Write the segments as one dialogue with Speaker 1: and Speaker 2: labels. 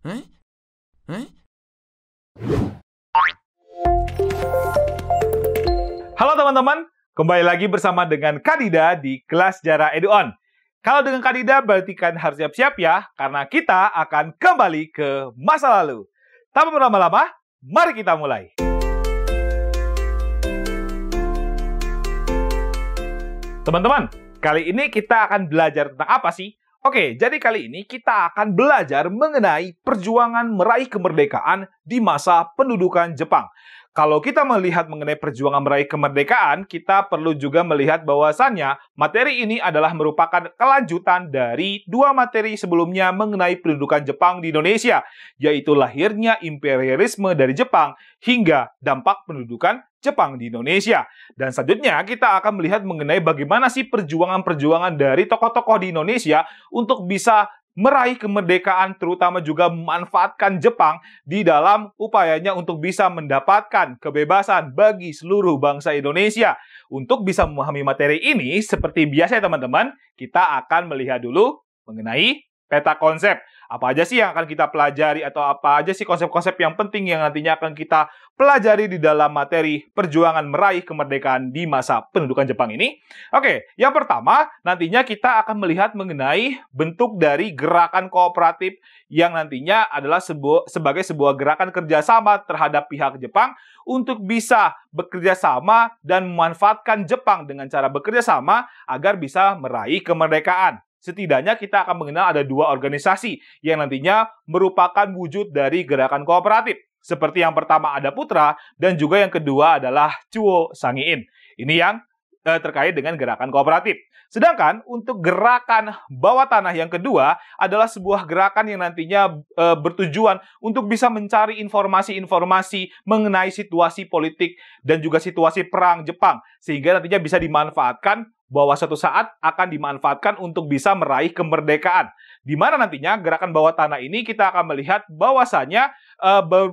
Speaker 1: Eh? Eh?
Speaker 2: Halo teman-teman, kembali lagi bersama dengan Kadida di kelas Sejarah EduOn. Kalau dengan Kadida berarti kan harus siap-siap ya, karena kita akan kembali ke masa lalu. Tanpa berlama-lama, mari kita mulai. Teman-teman, kali ini kita akan belajar tentang apa sih? Oke, jadi kali ini kita akan belajar mengenai perjuangan meraih kemerdekaan di masa pendudukan Jepang. Kalau kita melihat mengenai perjuangan meraih kemerdekaan, kita perlu juga melihat bahwasannya materi ini adalah merupakan kelanjutan dari dua materi sebelumnya mengenai pendudukan Jepang di Indonesia, yaitu lahirnya imperialisme dari Jepang hingga dampak pendudukan Jepang di Indonesia. Dan selanjutnya kita akan melihat mengenai bagaimana sih perjuangan-perjuangan dari tokoh-tokoh di Indonesia untuk bisa meraih kemerdekaan, terutama juga memanfaatkan Jepang di dalam upayanya untuk bisa mendapatkan kebebasan bagi seluruh bangsa Indonesia. Untuk bisa memahami materi ini, seperti biasa ya teman-teman, kita akan melihat dulu mengenai peta konsep. Apa aja sih yang akan kita pelajari atau apa aja sih konsep-konsep yang penting yang nantinya akan kita pelajari di dalam materi perjuangan meraih kemerdekaan di masa pendudukan Jepang ini? Oke, yang pertama nantinya kita akan melihat mengenai bentuk dari gerakan kooperatif yang nantinya adalah sebagai sebuah gerakan kerjasama terhadap pihak Jepang untuk bisa bekerja sama dan memanfaatkan Jepang dengan cara bekerja sama agar bisa meraih kemerdekaan. Setidaknya kita akan mengenal ada dua organisasi yang nantinya merupakan wujud dari gerakan kooperatif. Seperti yang pertama ada Putra dan juga yang kedua adalah Chuo Sangiin. Ini yang terkait dengan gerakan kooperatif. Sedangkan untuk gerakan bawah tanah yang kedua adalah sebuah gerakan yang nantinya bertujuan untuk bisa mencari informasi-informasi mengenai situasi politik dan juga situasi perang Jepang. Sehingga nantinya bisa dimanfaatkan bahwa suatu saat akan dimanfaatkan untuk bisa meraih kemerdekaan. Di mana nantinya gerakan bawah tanah ini kita akan melihat bahwasanya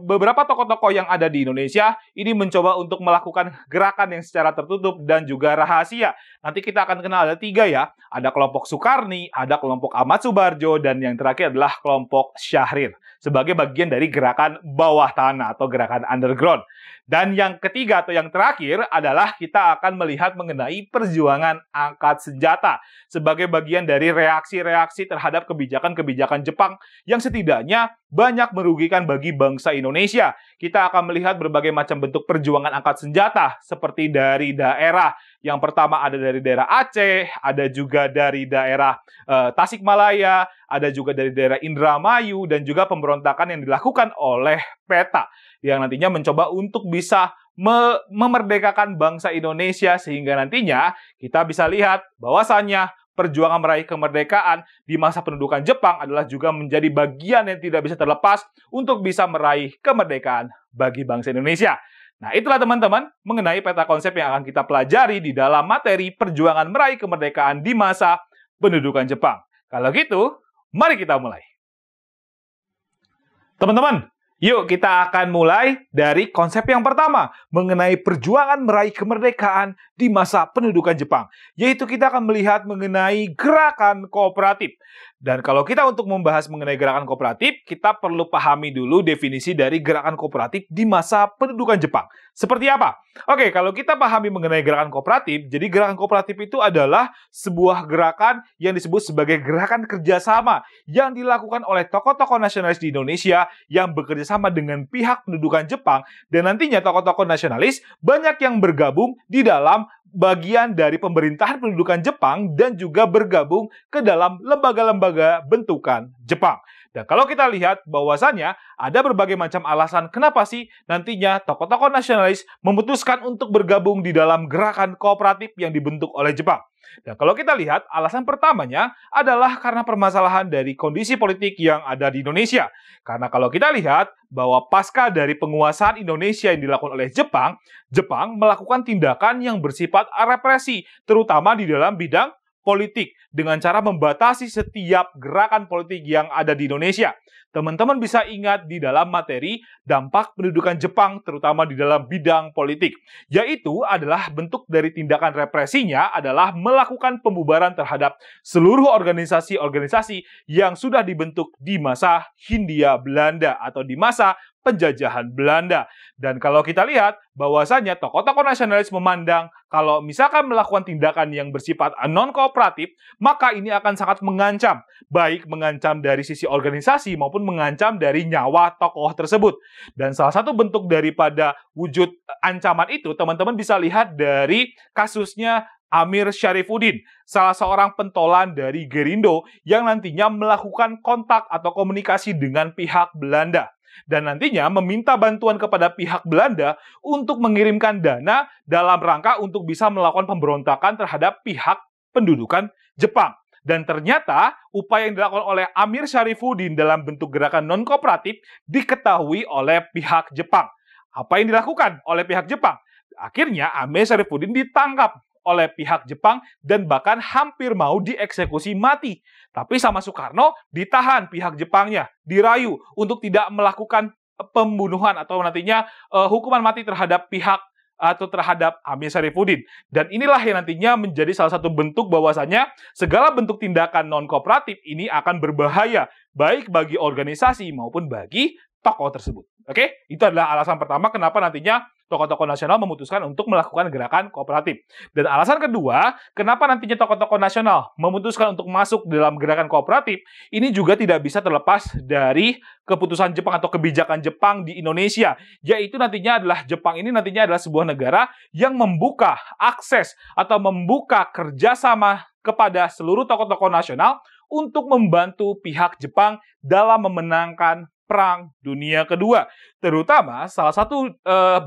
Speaker 2: beberapa tokoh-tokoh yang ada di Indonesia ini mencoba untuk melakukan gerakan yang secara tertutup dan juga rahasia. Nanti kita akan kenal ada tiga ya. Ada kelompok Sukarni, ada kelompok Ahmad Subarjo, dan yang terakhir adalah kelompok Syahrir. Sebagai bagian dari gerakan bawah tanah atau gerakan underground. Dan yang ketiga atau yang terakhir adalah kita akan melihat mengenai perjuangan angkat senjata sebagai bagian dari reaksi-reaksi terhadap kebijakan-kebijakan Jepang yang setidaknya banyak merugikan bagi bangsa Indonesia. Kita akan melihat berbagai macam bentuk perjuangan angkat senjata seperti dari daerah. Yang pertama ada dari daerah Aceh, ada juga dari daerah Tasikmalaya, ada juga dari daerah Indramayu, dan juga pemberontakan yang dilakukan oleh PETA yang nantinya mencoba untuk bisa memerdekakan bangsa Indonesia sehingga nantinya kita bisa lihat bahwasannya perjuangan meraih kemerdekaan di masa pendudukan Jepang adalah juga menjadi bagian yang tidak bisa terlepas untuk bisa meraih kemerdekaan bagi bangsa Indonesia. Nah, itulah teman-teman mengenai peta konsep yang akan kita pelajari di dalam materi perjuangan meraih kemerdekaan di masa pendudukan Jepang. Kalau gitu, mari kita mulai. Teman-teman, yuk kita akan mulai dari konsep yang pertama mengenai perjuangan meraih kemerdekaan di masa pendudukan Jepang. Yaitu kita akan melihat mengenai gerakan kooperatif. Dan kalau kita untuk membahas mengenai gerakan kooperatif, kita perlu pahami dulu definisi dari gerakan kooperatif di masa pendudukan Jepang. Seperti apa? Oke, kalau kita pahami mengenai gerakan kooperatif, jadi gerakan kooperatif itu adalah sebuah gerakan yang disebut sebagai gerakan kerjasama yang dilakukan oleh tokoh-tokoh nasionalis di Indonesia yang bekerja sama dengan pihak pendudukan Jepang, dan nantinya tokoh-tokoh nasionalis banyak yang bergabung di dalam bagian dari pemerintahan pendudukan Jepang dan juga bergabung ke dalam lembaga-lembaga bentukan Jepang. Dan kalau kita lihat bahwasannya ada berbagai macam alasan kenapa sih nantinya tokoh-tokoh nasionalis memutuskan untuk bergabung di dalam gerakan kooperatif yang dibentuk oleh Jepang. Dan kalau kita lihat, alasan pertamanya adalah karena permasalahan dari kondisi politik yang ada di Indonesia. Karena kalau kita lihat bahwa pasca dari penguasaan Indonesia yang dilakukan oleh Jepang, Jepang melakukan tindakan yang bersifat represi, terutama di dalam bidang politik dengan cara membatasi setiap gerakan politik yang ada di Indonesia. Teman-teman bisa ingat di dalam materi dampak pendudukan Jepang terutama di dalam bidang politik, yaitu adalah bentuk dari tindakan represinya adalah melakukan pembubaran terhadap seluruh organisasi-organisasi yang sudah dibentuk di masa Hindia Belanda atau di masa penjajahan Belanda. Dan kalau kita lihat bahwasanya tokoh-tokoh nasionalis memandang kalau misalkan melakukan tindakan yang bersifat non-kooperatif, maka ini akan sangat mengancam, baik mengancam dari sisi organisasi maupun mengancam dari nyawa tokoh tersebut. Dan salah satu bentuk daripada wujud ancaman itu, teman-teman bisa lihat dari kasusnya Amir Syarifuddin, salah seorang pentolan dari Gerindo yang nantinya melakukan kontak atau komunikasi dengan pihak Belanda. Dan nantinya meminta bantuan kepada pihak Belanda untuk mengirimkan dana dalam rangka untuk bisa melakukan pemberontakan terhadap pihak pendudukan Jepang. Dan ternyata upaya yang dilakukan oleh Amir Syarifuddin dalam bentuk gerakan non-kooperatif diketahui oleh pihak Jepang. Apa yang dilakukan oleh pihak Jepang? Akhirnya Amir Syarifuddin ditangkap oleh pihak Jepang dan bahkan hampir mau dieksekusi mati. Tapi sama Soekarno ditahan pihak Jepangnya, dirayu untuk tidak melakukan pembunuhan atau nantinya hukuman mati terhadap pihak atau terhadap Amir Syarifuddin. Dan inilah yang nantinya menjadi salah satu bentuk bahwasanya segala bentuk tindakan non-kooperatif ini akan berbahaya baik bagi organisasi maupun bagi tokoh tersebut. Oke, itu adalah alasan pertama kenapa nantinya tokoh-tokoh nasional memutuskan untuk melakukan gerakan kooperatif. Dan alasan kedua, kenapa nantinya tokoh-tokoh nasional memutuskan untuk masuk dalam gerakan kooperatif, ini juga tidak bisa terlepas dari keputusan Jepang atau kebijakan Jepang di Indonesia, yaitu nantinya adalah Jepang ini nantinya adalah sebuah negara yang membuka akses atau membuka kerjasama kepada seluruh tokoh-tokoh nasional untuk membantu pihak Jepang dalam memenangkan Perang Dunia Kedua. Terutama salah satu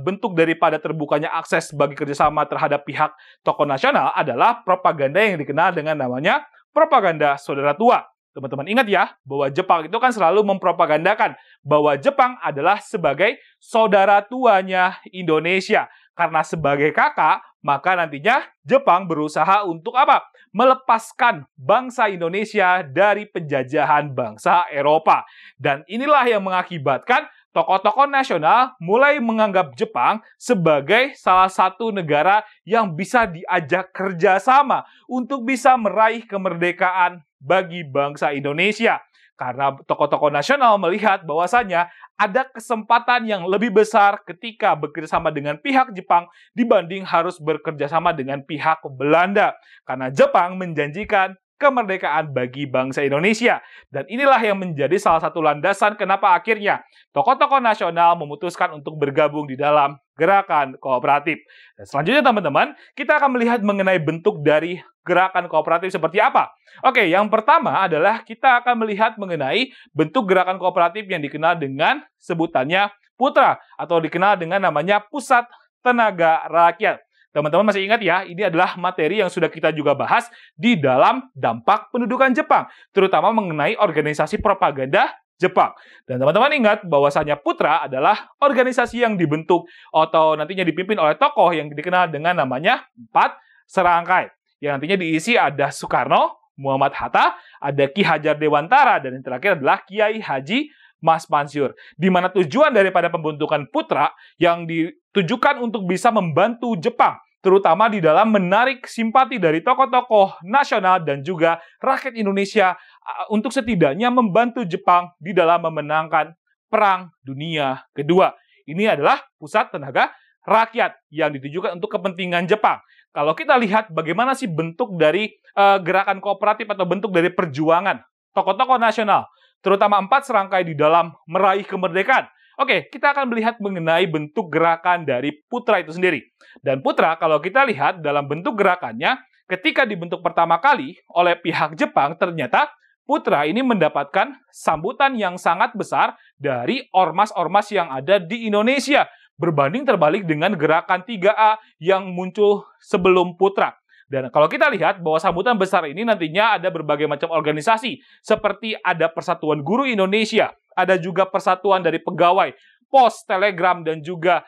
Speaker 2: bentuk daripada terbukanya akses bagi kerjasama terhadap pihak tokoh nasional adalah propaganda yang dikenal dengan namanya propaganda saudara tua. Teman-teman ingat ya, bahwa Jepang itu kan selalu mempropagandakan bahwa Jepang adalah sebagai saudara tuanya Indonesia. Karena sebagai kakak, maka nantinya Jepang berusaha untuk apa? Melepaskan bangsa Indonesia dari penjajahan bangsa Eropa. Dan inilah yang mengakibatkan tokoh-tokoh nasional mulai menganggap Jepang sebagai salah satu negara yang bisa diajak kerjasama untuk bisa meraih kemerdekaan bagi bangsa Indonesia. Karena tokoh-tokoh nasional melihat bahwasanya ada kesempatan yang lebih besar ketika bekerjasama dengan pihak Jepang dibanding harus bekerjasama dengan pihak Belanda. Karena Jepang menjanjikan kemerdekaan bagi bangsa Indonesia. Dan inilah yang menjadi salah satu landasan kenapa akhirnya tokoh-tokoh nasional memutuskan untuk bergabung di dalam gerakan kooperatif. Dan selanjutnya teman-teman, kita akan melihat mengenai bentuk dari gerakan kooperatif seperti apa. Oke, yang pertama adalah kita akan melihat mengenai bentuk gerakan kooperatif yang dikenal dengan sebutannya PUTRA atau dikenal dengan namanya Pusat Tenaga Rakyat. Teman-teman masih ingat ya, ini adalah materi yang sudah kita juga bahas di dalam dampak pendudukan Jepang, terutama mengenai organisasi propaganda Jepang. Dan teman-teman ingat bahwasanya PUTRA adalah organisasi yang dibentuk atau nantinya dipimpin oleh tokoh yang dikenal dengan namanya 4 serangkai. Yang nantinya diisi ada Soekarno, Muhammad Hatta, ada Ki Hajar Dewantara, dan yang terakhir adalah Kiai Haji Mas Mansur. Di mana tujuan daripada pembentukan PUTRA yang ditujukan untuk bisa membantu Jepang, terutama di dalam menarik simpati dari tokoh-tokoh nasional dan juga rakyat Indonesia untuk setidaknya membantu Jepang di dalam memenangkan Perang Dunia Kedua. Ini adalah Pusat Tenaga Rakyat yang ditujukan untuk kepentingan Jepang. Kalau kita lihat bagaimana sih bentuk dari gerakan kooperatif atau bentuk dari perjuangan tokoh-tokoh nasional, terutama 4 serangkai di dalam meraih kemerdekaan. Oke, kita akan melihat mengenai bentuk gerakan dari PUTRA itu sendiri. Dan PUTRA, kalau kita lihat dalam bentuk gerakannya, ketika dibentuk pertama kali oleh pihak Jepang, ternyata PUTRA ini mendapatkan sambutan yang sangat besar dari ormas-ormas yang ada di Indonesia, berbanding terbalik dengan gerakan 3A yang muncul sebelum PUTRA. Dan kalau kita lihat bahwa sambutan besar ini nantinya ada berbagai macam organisasi, seperti ada Persatuan Guru Indonesia, ada juga persatuan dari pegawai, pos, telegram, dan juga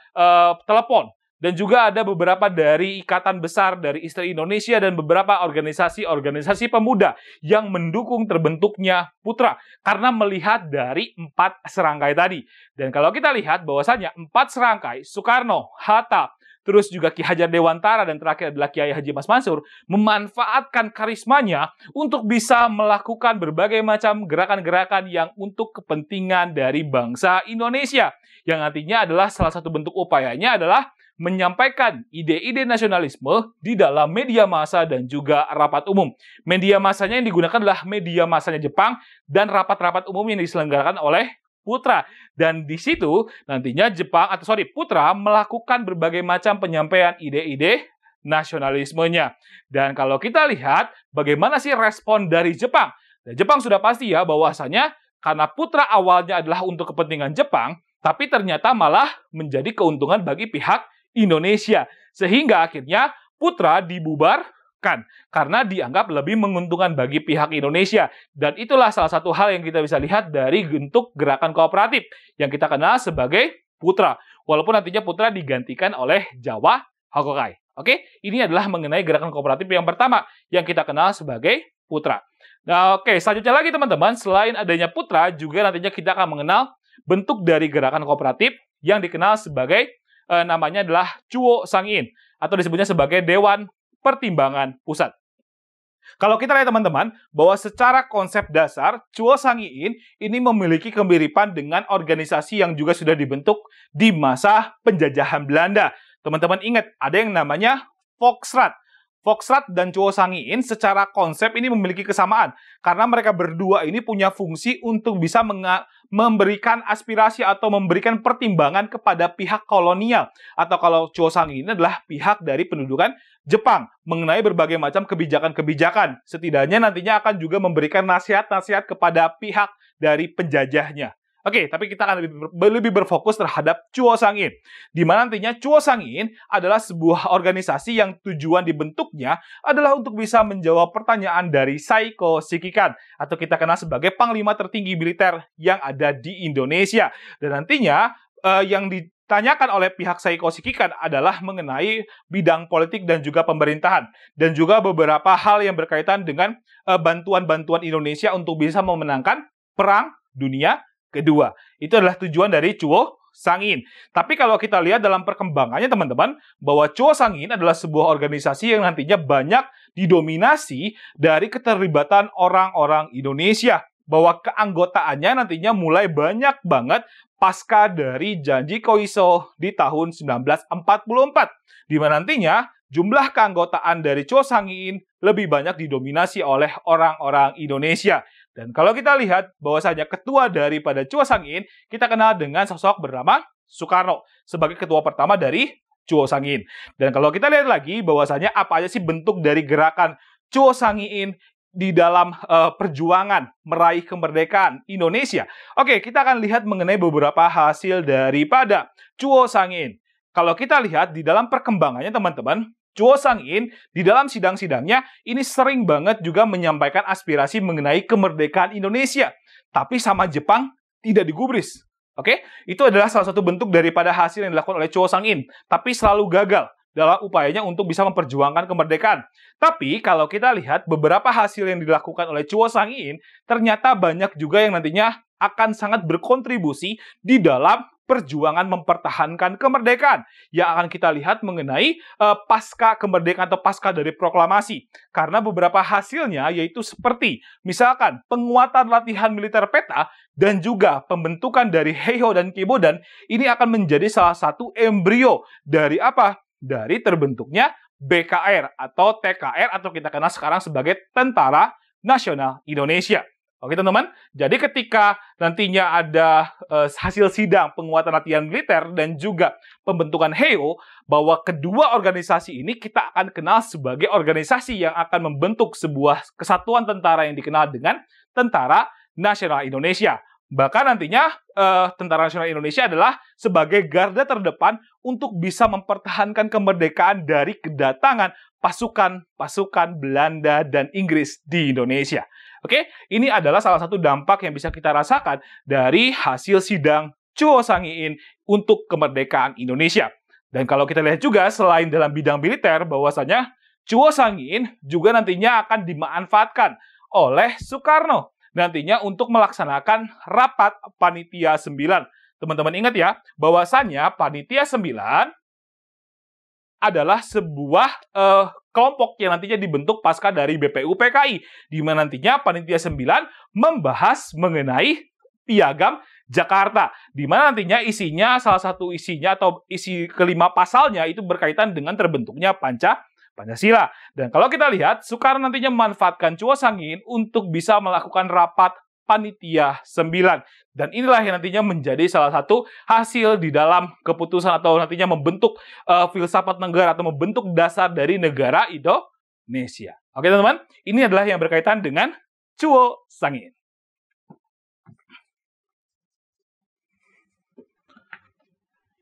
Speaker 2: telepon. Dan juga ada beberapa dari ikatan besar dari istri Indonesia dan beberapa organisasi-organisasi pemuda yang mendukung terbentuknya Putra karena melihat dari 4 serangkai tadi. Dan kalau kita lihat bahwasanya 4 serangkai, Soekarno, Hatta, terus juga Ki Hajar Dewantara, dan terakhir adalah Kiai Haji Mas Mansur, memanfaatkan karismanya untuk bisa melakukan berbagai macam gerakan-gerakan yang untuk kepentingan dari bangsa Indonesia. Yang nantinya adalah salah satu bentuk upayanya adalah menyampaikan ide-ide nasionalisme di dalam media massa dan juga rapat umum. Media massanya yang digunakan adalah media massanya Jepang dan rapat-rapat umum yang diselenggarakan oleh Putra. Dan di situ nantinya Putra melakukan berbagai macam penyampaian ide-ide nasionalismenya. Dan kalau kita lihat bagaimana sih respon dari Jepang? Nah, Jepang sudah pasti ya bahwasanya karena Putra awalnya adalah untuk kepentingan Jepang, tapi ternyata malah menjadi keuntungan bagi pihak Indonesia. Sehingga akhirnya Putra dibubarkan karena dianggap lebih menguntungkan bagi pihak Indonesia. Dan itulah salah satu hal yang kita bisa lihat dari bentuk gerakan kooperatif yang kita kenal sebagai Putra. Walaupun nantinya Putra digantikan oleh Jawa Hakokai. Oke, ini adalah mengenai gerakan kooperatif yang pertama yang kita kenal sebagai Putra. Nah, oke, selanjutnya lagi teman-teman, selain adanya Putra, juga nantinya kita akan mengenal bentuk dari gerakan kooperatif yang dikenal sebagai namanya adalah Chuo Sang-in atau disebutnya sebagai Dewan Pertimbangan Pusat. Kalau kita lihat teman-teman, bahwa secara konsep dasar, Chuo Sang-in ini memiliki kemiripan dengan organisasi yang juga sudah dibentuk di masa penjajahan Belanda. Teman-teman ingat, ada yang namanya Volksraad. Volksraad dan Chuo Sang-in secara konsep ini memiliki kesamaan karena mereka berdua ini punya fungsi untuk bisa memberikan aspirasi atau memberikan pertimbangan kepada pihak kolonial, atau kalau Chuo Sang-in adalah pihak dari pendudukan Jepang mengenai berbagai macam kebijakan-kebijakan. Setidaknya nantinya akan juga memberikan nasihat-nasihat kepada pihak dari penjajahnya. Oke, tapi kita akan lebih berfokus terhadap Chuo Sang-in, di mana nantinya Chuo Sang-in adalah sebuah organisasi yang tujuan dibentuknya adalah untuk bisa menjawab pertanyaan dari Saiko Shikikan, atau kita kenal sebagai Panglima Tertinggi Militer yang ada di Indonesia. Dan nantinya yang ditanyakan oleh pihak Saiko Shikikan adalah mengenai bidang politik dan juga pemerintahan, dan juga beberapa hal yang berkaitan dengan bantuan-bantuan Indonesia untuk bisa memenangkan Perang Dunia Kedua. Itu adalah tujuan dari Chuo Sang-in. Tapi kalau kita lihat dalam perkembangannya teman-teman, bahwa Chuo Sang-in adalah sebuah organisasi yang nantinya banyak didominasi dari keterlibatan orang-orang Indonesia. Bahwa keanggotaannya nantinya mulai banyak banget pasca dari Janji Koiso di tahun 1944. Di mana nantinya jumlah keanggotaan dari Chuo Sang-in lebih banyak didominasi oleh orang-orang Indonesia. Dan kalau kita lihat bahwasanya ketua daripada Chuo Sang-in, kita kenal dengan sosok bernama Soekarno sebagai ketua pertama dari Chuo Sang-in. Dan kalau kita lihat lagi bahwasanya apa aja sih bentuk dari gerakan Chuo Sang-in di dalam perjuangan meraih kemerdekaan Indonesia. Oke, kita akan lihat mengenai beberapa hasil daripada Chuo Sang-in. Kalau kita lihat di dalam perkembangannya teman-teman, Chuo Sang-in di dalam sidang-sidangnya ini sering banget juga menyampaikan aspirasi mengenai kemerdekaan Indonesia. Tapi sama Jepang tidak digubris. Oke, itu adalah salah satu bentuk daripada hasil yang dilakukan oleh Chuo Sang-in. Tapi selalu gagal dalam upayanya untuk bisa memperjuangkan kemerdekaan. Tapi kalau kita lihat beberapa hasil yang dilakukan oleh Chuo Sang-in, ternyata banyak juga yang nantinya akan sangat berkontribusi di dalam perjuangan mempertahankan kemerdekaan yang akan kita lihat mengenai pasca kemerdekaan atau pasca dari proklamasi. Karena beberapa hasilnya yaitu seperti misalkan penguatan latihan militer peta dan juga pembentukan dari Heiho dan Kibodan ini akan menjadi salah satu embrio dari apa? Dari terbentuknya BKR atau TKR atau kita kenal sekarang sebagai Tentara Nasional Indonesia. Oke teman-teman, jadi ketika nantinya ada hasil sidang penguatan latihan militer dan juga pembentukan Heiho, bahwa kedua organisasi ini kita akan kenal sebagai organisasi yang akan membentuk sebuah kesatuan tentara yang dikenal dengan Tentara Nasional Indonesia. Bahkan nantinya Tentara Nasional Indonesia adalah sebagai garda terdepan untuk bisa mempertahankan kemerdekaan dari kedatangan pasukan-pasukan Belanda dan Inggris di Indonesia. Oke, ini adalah salah satu dampak yang bisa kita rasakan dari hasil sidang Chuo Sang-in untuk kemerdekaan Indonesia. Dan kalau kita lihat juga selain dalam bidang militer bahwasanya Cuo Sangin juga nantinya akan dimanfaatkan oleh Soekarno nantinya untuk melaksanakan rapat Panitia 9. Teman-teman ingat ya, bahwasanya Panitia 9 adalah sebuah kelompok yang nantinya dibentuk pasca dari BPUPKI, di mana nantinya Panitia 9 membahas mengenai Piagam Jakarta, di mana nantinya isinya, salah satu isinya atau isi kelima pasalnya itu berkaitan dengan terbentuknya Pancasila. Dan kalau kita lihat, Soekarno nantinya memanfaatkan Cuo Sangin untuk bisa melakukan rapat Panitia 9. Dan inilah yang nantinya menjadi salah satu hasil di dalam keputusan atau nantinya membentuk filsafat negara atau membentuk dasar dari negara Indonesia. Oke teman-teman, ini adalah yang berkaitan dengan Cuo Sangin.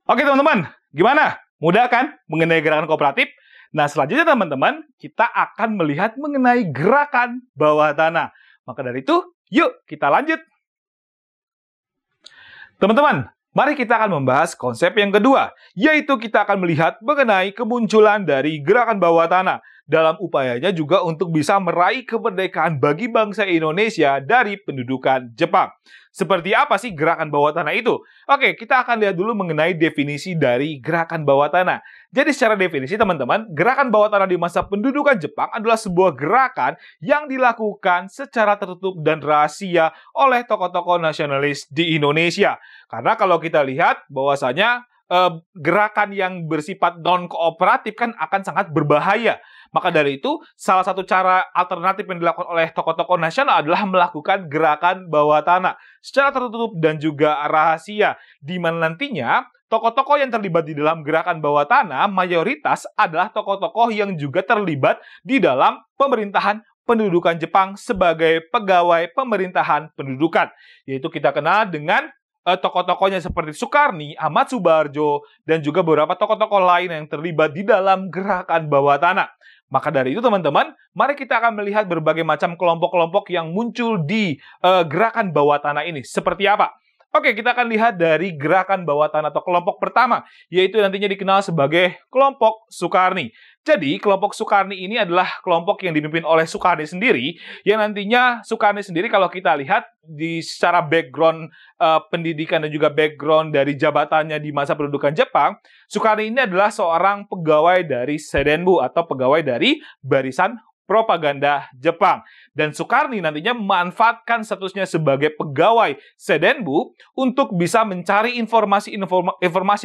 Speaker 2: Oke teman-teman, gimana? Mudah kan mengenai gerakan kooperatif? Nah selanjutnya teman-teman, kita akan melihat mengenai gerakan bawah tanah. Maka dari itu, yuk kita lanjut. Teman-teman, mari kita akan membahas konsep yang kedua, yaitu kita akan melihat mengenai kemunculan dari gerakan bawah tanah dalam upayanya juga untuk bisa meraih kemerdekaan bagi bangsa Indonesia dari pendudukan Jepang. Seperti apa sih gerakan bawah tanah itu? Oke, kita akan lihat dulu mengenai definisi dari gerakan bawah tanah. Jadi secara definisi teman-teman, gerakan bawah tanah di masa pendudukan Jepang adalah sebuah gerakan yang dilakukan secara tertutup dan rahasia oleh tokoh-tokoh nasionalis di Indonesia. Karena kalau kita lihat bahwasanya gerakan yang bersifat non-kooperatif kan akan sangat berbahaya. Maka dari itu, salah satu cara alternatif yang dilakukan oleh tokoh-tokoh nasional adalah melakukan gerakan bawah tanah secara tertutup dan juga rahasia, di mana nantinya tokoh-tokoh yang terlibat di dalam gerakan bawah tanah mayoritas adalah tokoh-tokoh yang juga terlibat di dalam pemerintahan pendudukan Jepang sebagai pegawai pemerintahan pendudukan. Yaitu kita kenal dengan tokoh-tokohnya seperti Sukarni, Ahmad Subarjo, dan juga beberapa tokoh-tokoh lain yang terlibat di dalam gerakan bawah tanah. Maka dari itu teman-teman, mari kita akan melihat berbagai macam kelompok-kelompok yang muncul di gerakan bawah tanah ini. Seperti apa? Oke, kita akan lihat dari gerakan bawah tanah atau kelompok pertama, yaitu nantinya dikenal sebagai kelompok Sukarni. Jadi, kelompok Sukarni ini adalah kelompok yang dipimpin oleh Sukarni sendiri, yang nantinya Sukarni sendiri kalau kita lihat di secara background pendidikan dan juga background dari jabatannya di masa pendudukan Jepang, Sukarni ini adalah seorang pegawai dari Sedenbu atau pegawai dari Barisan Propaganda Jepang. Dan Sukarni nantinya memanfaatkan statusnya sebagai pegawai Sedenbu untuk bisa mencari informasi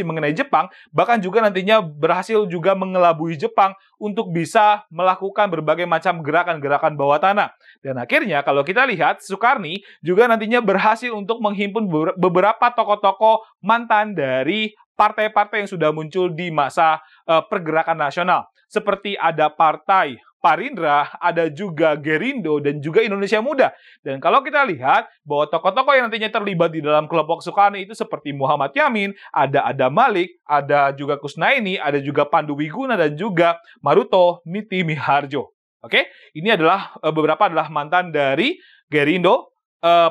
Speaker 2: mengenai Jepang, bahkan juga nantinya berhasil juga mengelabui Jepang untuk bisa melakukan berbagai macam gerakan-gerakan bawah tanah. Dan akhirnya kalau kita lihat, Sukarni juga nantinya berhasil untuk menghimpun beberapa tokoh-tokoh mantan dari partai-partai yang sudah muncul di masa pergerakan nasional. Seperti ada Partai Parindra, ada juga Gerindo, dan juga Indonesia Muda. Dan kalau kita lihat bahwa tokoh-tokoh yang nantinya terlibat di dalam kelompok Sukarni itu seperti Muhammad Yamin, ada Adam Malik, ada juga Kusnaini, ada juga Pandu Wiguna, dan juga Maruto Niti Miharjo. Oke, ini adalah beberapa adalah mantan dari Gerindo,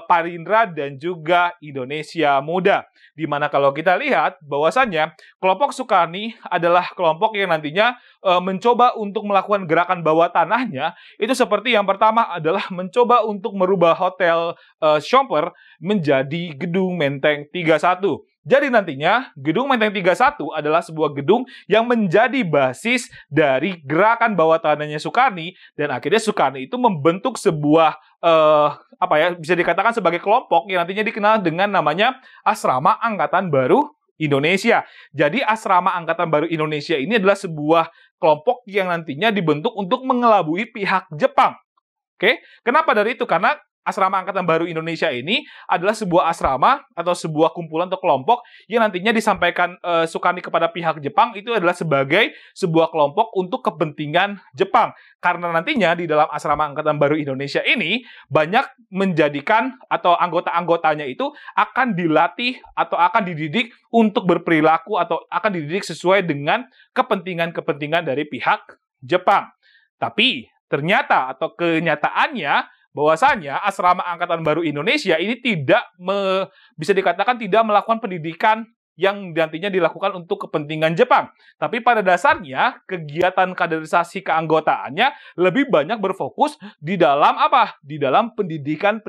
Speaker 2: Parindra, dan juga Indonesia Muda. Di mana kalau kita lihat bahwasannya kelompok Sukarni adalah kelompok yang nantinya mencoba untuk melakukan gerakan bawah tanahnya. Itu seperti yang pertama adalah mencoba untuk merubah Hotel Schomper menjadi Gedung Menteng 31. Jadi nantinya Gedung Menteng 31 adalah sebuah gedung yang menjadi basis dari gerakan bawah tanahnya Sukarni, dan akhirnya Sukarni itu membentuk sebuah bisa dikatakan sebagai kelompok yang nantinya dikenal dengan namanya Asrama Angkatan Baru Indonesia. Jadi Asrama Angkatan Baru Indonesia ini adalah sebuah kelompok yang nantinya dibentuk untuk mengelabui pihak Jepang. Oke, kenapa dari itu? Karena Asrama Angkatan Baru Indonesia ini adalah sebuah asrama atau sebuah kumpulan atau kelompok yang nantinya disampaikan Sukarni kepada pihak Jepang itu adalah sebagai sebuah kelompok untuk kepentingan Jepang. Karena nantinya di dalam Asrama Angkatan Baru Indonesia ini banyak menjadikan atau anggota-anggotanya itu akan dilatih atau akan dididik untuk berperilaku atau akan dididik sesuai dengan kepentingan-kepentingan dari pihak Jepang. Tapi ternyata atau kenyataannya bahwasanya Asrama Angkatan Baru Indonesia ini bisa dikatakan tidak melakukan pendidikan yang nantinya dilakukan untuk kepentingan Jepang. Tapi pada dasarnya, kegiatan kaderisasi keanggotaannya lebih banyak berfokus di dalam apa? Di dalam pendidikan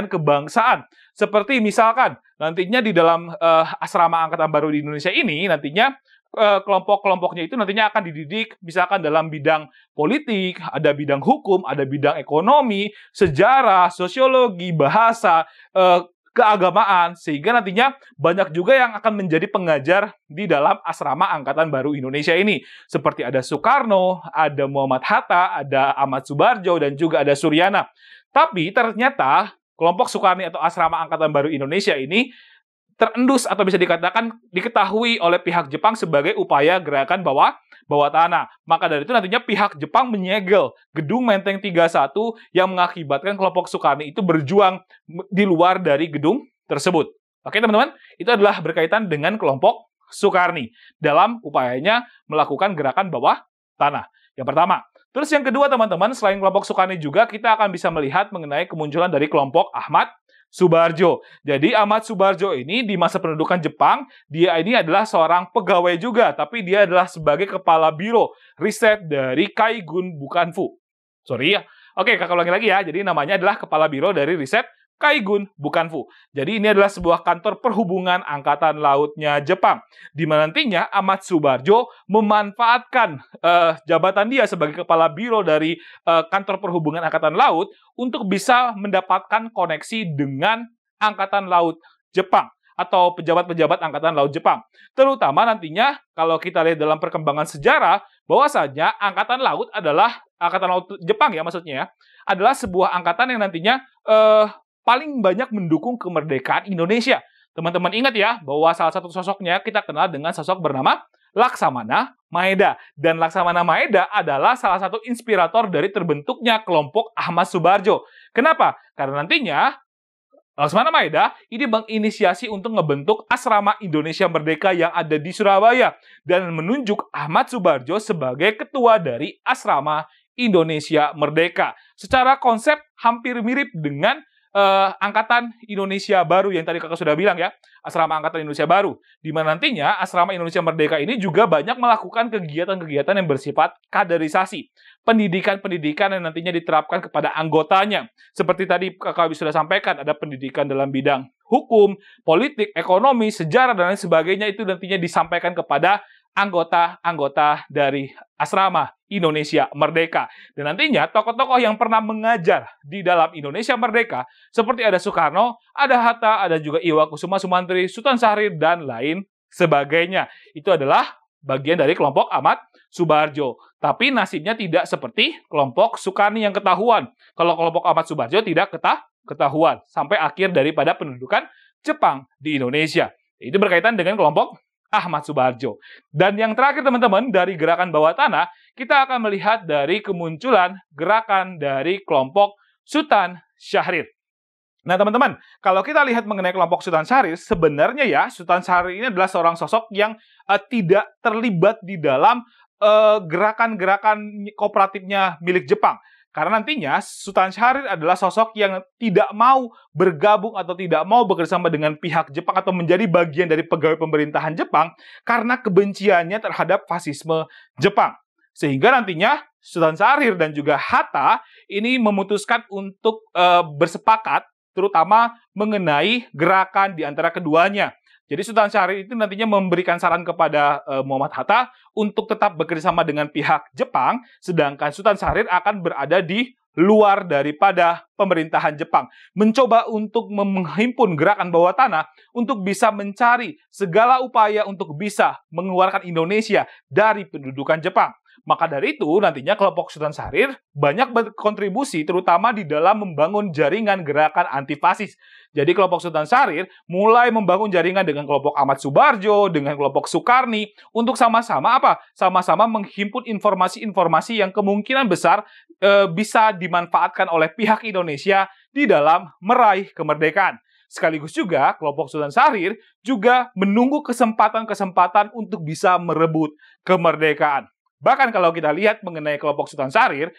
Speaker 2: kebangsaan. Seperti misalkan, nantinya di dalam asrama Angkatan Baru di Indonesia ini, nantinya kelompok-kelompoknya itu nantinya akan dididik misalkan dalam bidang politik, ada bidang hukum, ada bidang ekonomi, sejarah, sosiologi, bahasa, keagamaan, sehingga nantinya banyak juga yang akan menjadi pengajar di dalam asrama Angkatan Baru Indonesia ini. Seperti ada Soekarno, ada Muhammad Hatta, ada Ahmad Subarjo, dan juga ada Suryana. Tapi ternyata kelompok Sukarni atau asrama Angkatan Baru Indonesia ini terendus atau bisa dikatakan diketahui oleh pihak Jepang sebagai upaya gerakan bawah tanah. Maka dari itu nantinya pihak Jepang menyegel gedung Menteng 31 yang mengakibatkan kelompok Sukarni itu berjuang di luar dari gedung tersebut. Oke teman-teman, itu adalah berkaitan dengan kelompok Sukarni dalam upayanya melakukan gerakan bawah tanah. Yang pertama. Terus yang kedua teman-teman, selain kelompok Sukarni juga kita akan bisa melihat mengenai kemunculan dari kelompok Ahmad Subarjo. Jadi Ahmad Subarjo ini di masa pendudukan Jepang, dia ini adalah seorang pegawai juga, tapi dia adalah sebagai kepala biro riset dari Kaigun Bukanfu. Sorry ya. Oke, kakak ulangi lagi ya. Jadi namanya adalah kepala biro dari riset Kaigun Bukanfu. Jadi ini adalah sebuah kantor perhubungan Angkatan Lautnya Jepang, di mana nantinya Ahmad Subarjo memanfaatkan jabatan dia sebagai kepala biro dari kantor perhubungan Angkatan Laut untuk bisa mendapatkan koneksi dengan Angkatan Laut Jepang atau pejabat-pejabat Angkatan Laut Jepang. Terutama nantinya kalau kita lihat dalam perkembangan sejarah, bahwasanya Angkatan Laut adalah Angkatan Laut Jepang ya maksudnya ya, adalah sebuah angkatan yang nantinya paling banyak mendukung kemerdekaan Indonesia. Teman-teman ingat ya, bahwa salah satu sosoknya kita kenal dengan sosok bernama Laksamana Maeda. Dan Laksamana Maeda adalah salah satu inspirator dari terbentuknya kelompok Ahmad Subarjo. Kenapa? Karena nantinya Laksamana Maeda ini menginisiasi untuk ngebentuk Asrama Indonesia Merdeka yang ada di Surabaya dan menunjuk Ahmad Subarjo sebagai ketua dari Asrama Indonesia Merdeka. Secara konsep hampir mirip dengan Angkatan Indonesia Baru yang tadi kakak sudah bilang ya, Asrama Angkatan Indonesia Baru, di mana nantinya Asrama Indonesia Merdeka ini juga banyak melakukan kegiatan-kegiatan yang bersifat kaderisasi, pendidikan-pendidikan yang nantinya diterapkan kepada anggotanya. Seperti tadi kakak sudah sampaikan, ada pendidikan dalam bidang hukum, politik, ekonomi, sejarah, dan lain sebagainya, itu nantinya disampaikan kepada anggota-anggota dari Asrama Indonesia Merdeka. Dan nantinya tokoh-tokoh yang pernah mengajar di dalam Indonesia Merdeka seperti ada Soekarno, ada Hatta, ada juga Iwakusuma Sumantri, Sultan Syahrir, dan lain sebagainya. Itu adalah bagian dari kelompok Ahmad Subarjo. Tapi nasibnya tidak seperti kelompok Sukarni yang ketahuan. Kalau kelompok Ahmad Subarjo tidak ketahuan sampai akhir daripada pendudukan Jepang di Indonesia. Itu berkaitan dengan kelompok Ahmad Subarjo. Dan yang terakhir teman-teman, dari gerakan bawah tanah, kita akan melihat dari kemunculan gerakan dari kelompok Sultan Syahrir. Nah teman-teman, kalau kita lihat mengenai kelompok Sultan Syahrir, sebenarnya ya Sultan Syahrir ini adalah seorang sosok yang tidak terlibat di dalam gerakan-gerakan kooperatifnya milik Jepang. Karena nantinya Sultan Syahrir adalah sosok yang tidak mau bergabung atau tidak mau bekerjasama dengan pihak Jepang atau menjadi bagian dari pegawai pemerintahan Jepang karena kebenciannya terhadap fasisme Jepang. Sehingga nantinya Sultan Syahrir dan juga Hatta ini memutuskan untuk bersepakat terutama mengenai gerakan di antara keduanya. Jadi Sultan Syahrir itu nantinya memberikan saran kepada Muhammad Hatta untuk tetap bekerjasama dengan pihak Jepang, sedangkan Sultan Syahrir akan berada di luar daripada pemerintahan Jepang. Mencoba untuk menghimpun gerakan bawah tanah untuk bisa mencari segala upaya untuk bisa mengeluarkan Indonesia dari pendudukan Jepang. Maka dari itu nantinya kelompok Sultan Syahrir banyak berkontribusi terutama di dalam membangun jaringan gerakan anti-fasis. Jadi kelompok Sultan Syahrir mulai membangun jaringan dengan kelompok Ahmad Subarjo, dengan kelompok Sukarni untuk sama-sama apa? Sama-sama menghimpun informasi-informasi yang kemungkinan besar bisa dimanfaatkan oleh pihak Indonesia di dalam meraih kemerdekaan. Sekaligus juga kelompok Sultan Syahrir juga menunggu kesempatan-kesempatan untuk bisa merebut kemerdekaan. Bahkan kalau kita lihat mengenai kelompok Sultan Syahrir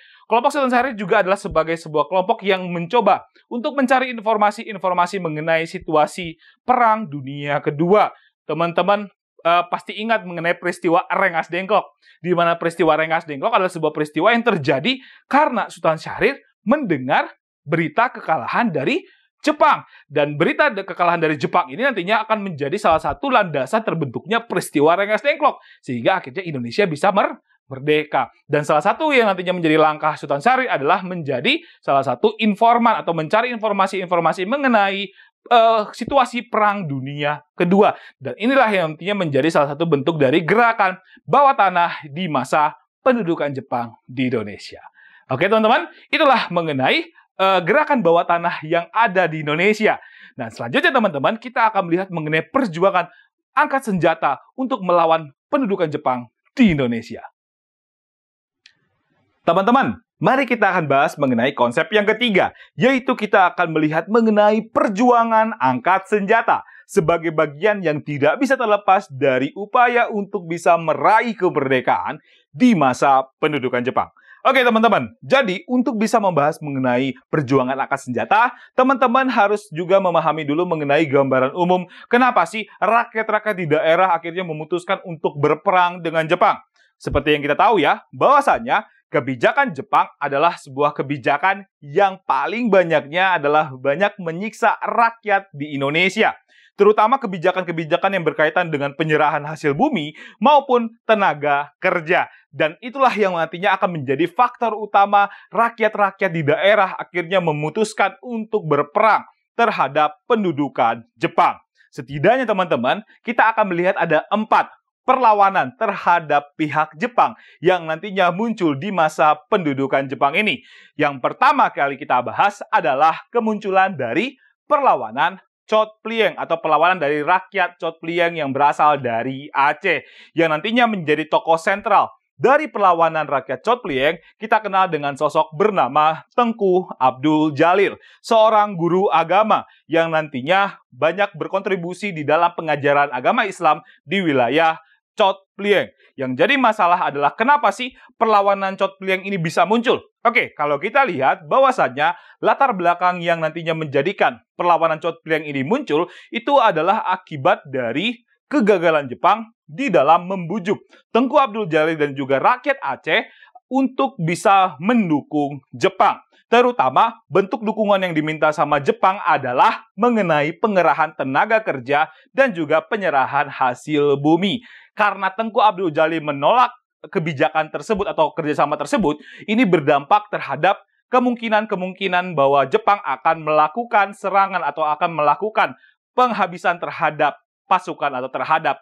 Speaker 2: juga adalah sebagai sebuah kelompok yang mencoba untuk mencari informasi-informasi mengenai situasi Perang Dunia Kedua. teman-teman pasti ingat mengenai peristiwa Rengas Dengklok. Di mana peristiwa Rengas Dengklok adalah sebuah peristiwa yang terjadi karena Sultan Syahrir mendengar berita kekalahan dari Jepang. Dan berita kekalahan dari Jepang ini nantinya akan menjadi salah satu landasan terbentuknya peristiwa Rengas Dengklok. Sehingga akhirnya Indonesia bisa merdeka. Dan salah satu yang nantinya menjadi langkah Sultan Syahrir adalah menjadi salah satu informan atau mencari informasi-informasi mengenai situasi Perang Dunia Kedua. Dan inilah yang nantinya menjadi salah satu bentuk dari gerakan bawah tanah di masa pendudukan Jepang di Indonesia. Oke teman-teman, itulah mengenai gerakan bawah tanah yang ada di Indonesia. Nah, selanjutnya teman-teman, kita akan melihat mengenai perjuangan angkat senjata untuk melawan pendudukan Jepang di Indonesia. Teman-teman, mari kita akan bahas mengenai konsep yang ketiga, yaitu kita akan melihat mengenai perjuangan angkat senjata sebagai bagian yang tidak bisa terlepas dari upaya untuk bisa meraih kemerdekaan di masa pendudukan Jepang. Oke teman-teman, jadi untuk bisa membahas mengenai perjuangan angkat senjata, teman-teman harus juga memahami dulu mengenai gambaran umum kenapa sih rakyat-rakyat di daerah akhirnya memutuskan untuk berperang dengan Jepang. Seperti yang kita tahu ya, bahwasanya kebijakan Jepang adalah sebuah kebijakan yang paling banyaknya adalah banyak menyiksa rakyat di Indonesia. Terutama kebijakan-kebijakan yang berkaitan dengan penyerahan hasil bumi maupun tenaga kerja. Dan itulah yang nantinya akan menjadi faktor utama rakyat-rakyat di daerah akhirnya memutuskan untuk berperang terhadap pendudukan Jepang. Setidaknya teman-teman, kita akan melihat ada 4 perlawanan terhadap pihak Jepang yang nantinya muncul di masa pendudukan Jepang ini. Yang pertama kali kita bahas adalah kemunculan dari perlawanan Chot Plieng atau perlawanan dari rakyat Chot Plieng yang berasal dari Aceh yang nantinya menjadi tokoh sentral dari perlawanan rakyat Chot Plieng. Kita kenal dengan sosok bernama Tengku Abdul Jalil, seorang guru agama yang nantinya banyak berkontribusi di dalam pengajaran agama Islam di wilayah Chot Plieng. Yang jadi masalah adalah kenapa sih perlawanan Chot Plieng ini bisa muncul? Oke, kalau kita lihat bahwasannya latar belakang yang nantinya menjadikan perlawanan Chot Plieng ini muncul itu adalah akibat dari kegagalan Jepang di dalam membujuk Tengku Abdul Jalil dan juga rakyat Aceh untuk bisa mendukung Jepang. Terutama bentuk dukungan yang diminta sama Jepang adalah mengenai pengerahan tenaga kerja dan juga penyerahan hasil bumi. Karena Tengku Abdul Jalil menolak kebijakan tersebut atau kerjasama tersebut, ini berdampak terhadap kemungkinan bahwa Jepang akan melakukan serangan atau akan melakukan penghabisan terhadap pasukan atau terhadap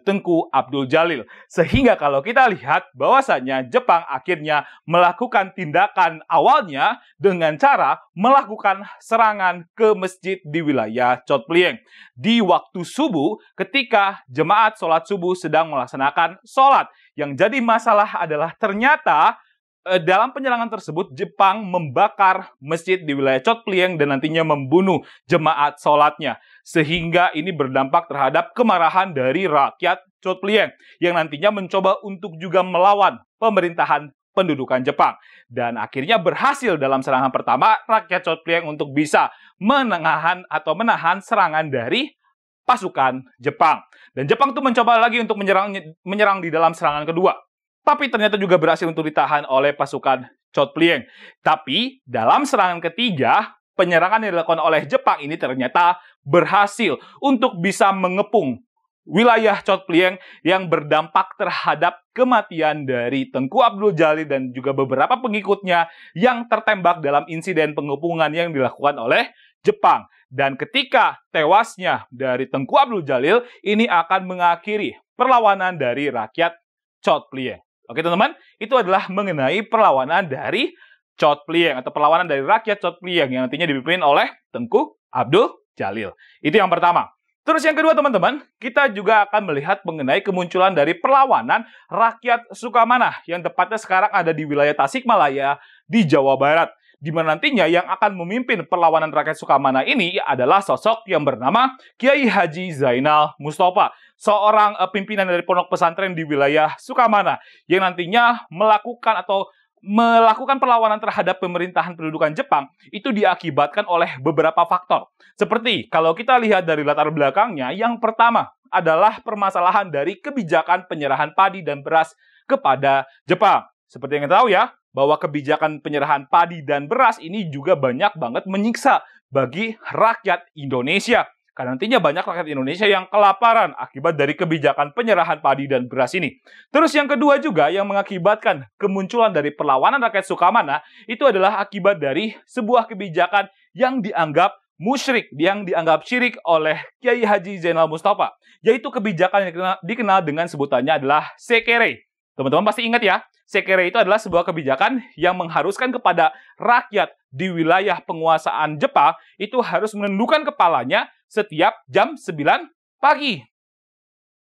Speaker 2: Tengku Abdul Jalil. Sehingga kalau kita lihat bahwasannya Jepang akhirnya melakukan tindakan awalnya dengan cara melakukan serangan ke masjid di wilayah Chot Plieng. Di waktu subuh ketika jemaat sholat subuh sedang melaksanakan sholat. Yang jadi masalah adalah ternyata dalam penyerangan tersebut, Jepang membakar masjid di wilayah Chot Plieng dan nantinya membunuh jemaat sholatnya. Sehingga ini berdampak terhadap kemarahan dari rakyat Chot Plieng yang nantinya mencoba untuk juga melawan pemerintahan pendudukan Jepang. Dan akhirnya berhasil dalam serangan pertama, rakyat Chot Plieng untuk bisa menahan serangan dari pasukan Jepang. Dan Jepang itu mencoba lagi untuk menyerang di dalam serangan kedua. Tapi ternyata juga berhasil untuk ditahan oleh pasukan Chot Plieng. Tapi dalam serangan ketiga, penyerangan yang dilakukan oleh Jepang ini ternyata berhasil untuk bisa mengepung wilayah Chot Plieng yang berdampak terhadap kematian dari Tengku Abdul Jalil dan juga beberapa pengikutnya yang tertembak dalam insiden pengepungan yang dilakukan oleh Jepang. Dan ketika tewasnya dari Tengku Abdul Jalil, ini akan mengakhiri perlawanan dari rakyat Chot Plieng. Oke teman-teman, itu adalah mengenai perlawanan dari Chot Plieng atau perlawanan dari rakyat Chot Plieng yang nantinya dipimpin oleh Tengku Abdul Jalil. Itu yang pertama. Terus yang kedua teman-teman, kita juga akan melihat mengenai kemunculan dari perlawanan rakyat Sukamana yang tepatnya sekarang ada di wilayah Tasikmalaya di Jawa Barat. Di mana nantinya yang akan memimpin perlawanan rakyat Sukamana ini adalah sosok yang bernama Kiai Haji Zainal Mustafa, seorang pimpinan dari pondok pesantren di wilayah Sukamana yang nantinya melakukan perlawanan terhadap pemerintahan pendudukan Jepang itu diakibatkan oleh beberapa faktor. Seperti kalau kita lihat dari latar belakangnya, yang pertama adalah permasalahan dari kebijakan penyerahan padi dan beras kepada Jepang. Seperti yang kita tahu ya, bahwa kebijakan penyerahan padi dan beras ini juga banyak banget menyiksa bagi rakyat Indonesia. Karena nantinya banyak rakyat Indonesia yang kelaparan akibat dari kebijakan penyerahan padi dan beras ini. Terus yang kedua juga yang mengakibatkan kemunculan dari perlawanan rakyat Sukamana itu adalah akibat dari sebuah kebijakan yang dianggap musyrik, yang dianggap syirik oleh Kiai Haji Zainal Mustafa. Yaitu kebijakan yang dikenal dengan sebutannya adalah sekere. Teman-teman pasti ingat ya, sekere itu adalah sebuah kebijakan yang mengharuskan kepada rakyat di wilayah penguasaan Jepang itu harus menundukkan kepalanya setiap jam 9 pagi.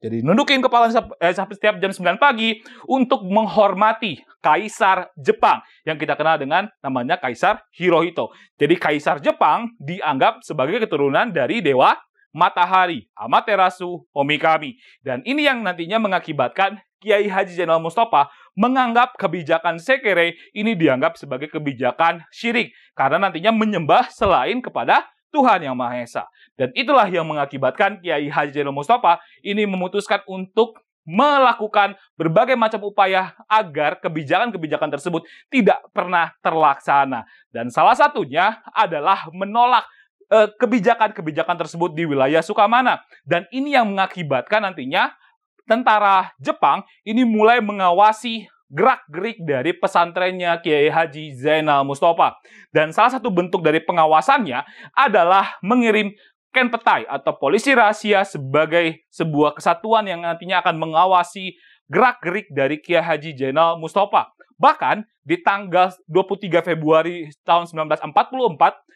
Speaker 2: Jadi nundukin kepala setiap jam 9 pagi untuk menghormati Kaisar Jepang yang kita kenal dengan namanya Kaisar Hirohito. Jadi Kaisar Jepang dianggap sebagai keturunan dari dewa matahari, Amaterasu Omikami. Dan ini yang nantinya mengakibatkan Kiai Haji Zainal Mustafa menganggap kebijakan sekere ini dianggap sebagai kebijakan syirik karena nantinya menyembah selain kepada Tuhan Yang Maha Esa. Dan itulah yang mengakibatkan Kiai Haji Zainal Mustafa ini memutuskan untuk melakukan berbagai macam upaya agar kebijakan-kebijakan tersebut tidak pernah terlaksana. Dan salah satunya adalah menolak kebijakan-kebijakan tersebut di wilayah Sukamana. Dan ini yang mengakibatkan nantinya tentara Jepang ini mulai mengawasi gerak-gerik dari pesantrennya Kiai Haji Zainal Mustafa. Dan salah satu bentuk dari pengawasannya adalah mengirim Kenpetai atau polisi rahasia sebagai sebuah kesatuan yang nantinya akan mengawasi gerak-gerik dari Kiai Haji Zainal Mustafa. Bahkan di tanggal 23 Februari tahun 1944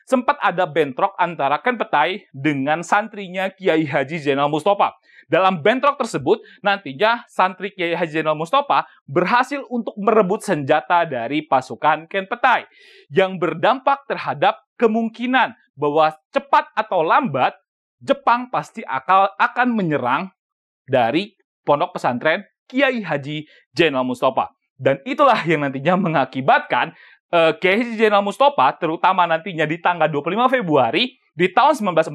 Speaker 2: sempat ada bentrok antara Kenpetai dengan santrinya Kiai Haji Zainal Mustafa. Dalam bentrok tersebut, nantinya santri Kiai Haji Zainal Mustafa berhasil untuk merebut senjata dari pasukan Kenpetai yang berdampak terhadap kemungkinan bahwa cepat atau lambat Jepang pasti akan menyerang dari pondok pesantren Kiai Haji Zainal Mustafa. Dan itulah yang nantinya mengakibatkan Kiai Haji Zainal Mustafa terutama nantinya di tanggal 25 Februari di tahun 1944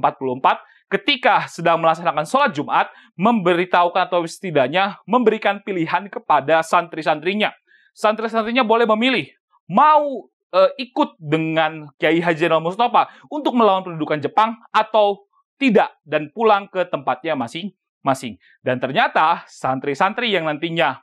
Speaker 2: ketika sedang melaksanakan sholat Jumat, memberitahukan atau setidaknya memberikan pilihan kepada santri-santrinya. Santri-santrinya boleh memilih, mau ikut dengan Kiai Haji Zainal Mustafa untuk melawan pendudukan Jepang atau tidak, dan pulang ke tempatnya masing-masing. Dan ternyata santri-santri yang nantinya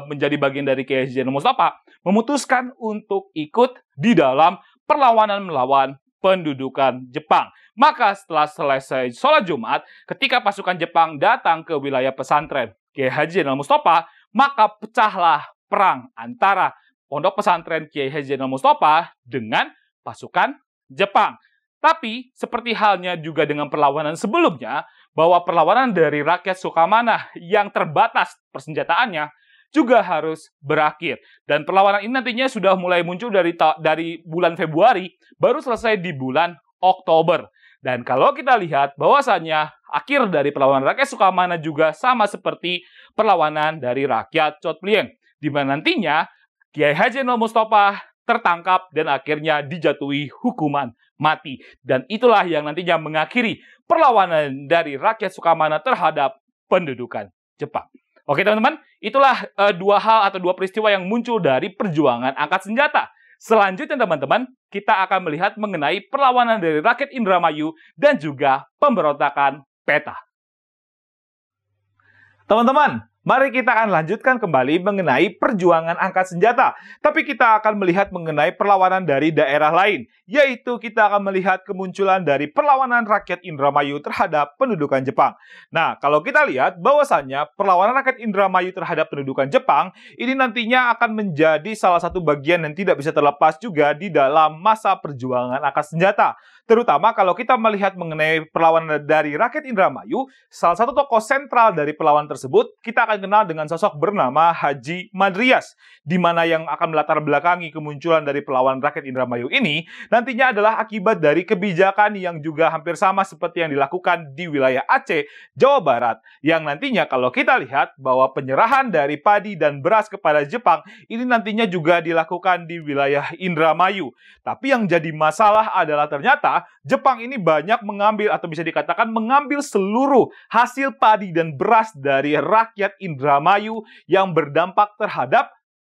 Speaker 2: menjadi bagian dari Kiai Haji Zainal Mustafa memutuskan untuk ikut di dalam perlawanan melawan pendudukan Jepang. Maka setelah selesai sholat Jumat, ketika pasukan Jepang datang ke wilayah pesantren Kiai Haji Zainal Mustafa, maka pecahlah perang antara pondok pesantren Kiai Haji Zainal Mustafa dengan pasukan Jepang. Tapi seperti halnya juga dengan perlawanan sebelumnya, bahwa perlawanan dari rakyat Sukamana yang terbatas persenjataannya juga harus berakhir. Dan perlawanan ini nantinya sudah mulai muncul dari bulan Februari, baru selesai di bulan Oktober. Dan kalau kita lihat bahwasannya akhir dari perlawanan rakyat Sukamana juga sama seperti perlawanan dari rakyat Chotplieng, di mana nantinya Kiai Haji Zainal Mustafa tertangkap dan akhirnya dijatuhi hukuman mati. Dan itulah yang nantinya mengakhiri perlawanan dari rakyat Sukamana terhadap pendudukan Jepang. Oke teman-teman, itulah dua hal atau dua peristiwa yang muncul dari perjuangan angkat senjata. Selanjutnya teman-teman, kita akan melihat mengenai perlawanan dari rakyat Indramayu dan juga pemberontakan PETA. Teman-teman, mari kita akan lanjutkan kembali mengenai perjuangan angkat senjata. Tapi kita akan melihat mengenai perlawanan dari daerah lain, yaitu kita akan melihat kemunculan dari perlawanan rakyat Indramayu terhadap pendudukan Jepang. Nah, kalau kita lihat bahwasannya perlawanan rakyat Indramayu terhadap pendudukan Jepang ini nantinya akan menjadi salah satu bagian yang tidak bisa terlepas juga di dalam masa perjuangan angkat senjata. Terutama kalau kita melihat mengenai perlawanan dari rakyat Indramayu, salah satu tokoh sentral dari perlawanan tersebut kita akan kenal dengan sosok bernama Haji Madrias, di mana yang akan melatar belakangi kemunculan dari perlawanan rakyat Indramayu ini nantinya adalah akibat dari kebijakan yang juga hampir sama seperti yang dilakukan di wilayah Aceh, Jawa Barat, yang nantinya kalau kita lihat bahwa penyerahan dari padi dan beras kepada Jepang ini nantinya juga dilakukan di wilayah Indramayu. Tapi yang jadi masalah adalah ternyata ternyata Jepang ini banyak mengambil atau bisa dikatakan mengambil seluruh hasil padi dan beras dari rakyat Indramayu yang berdampak terhadap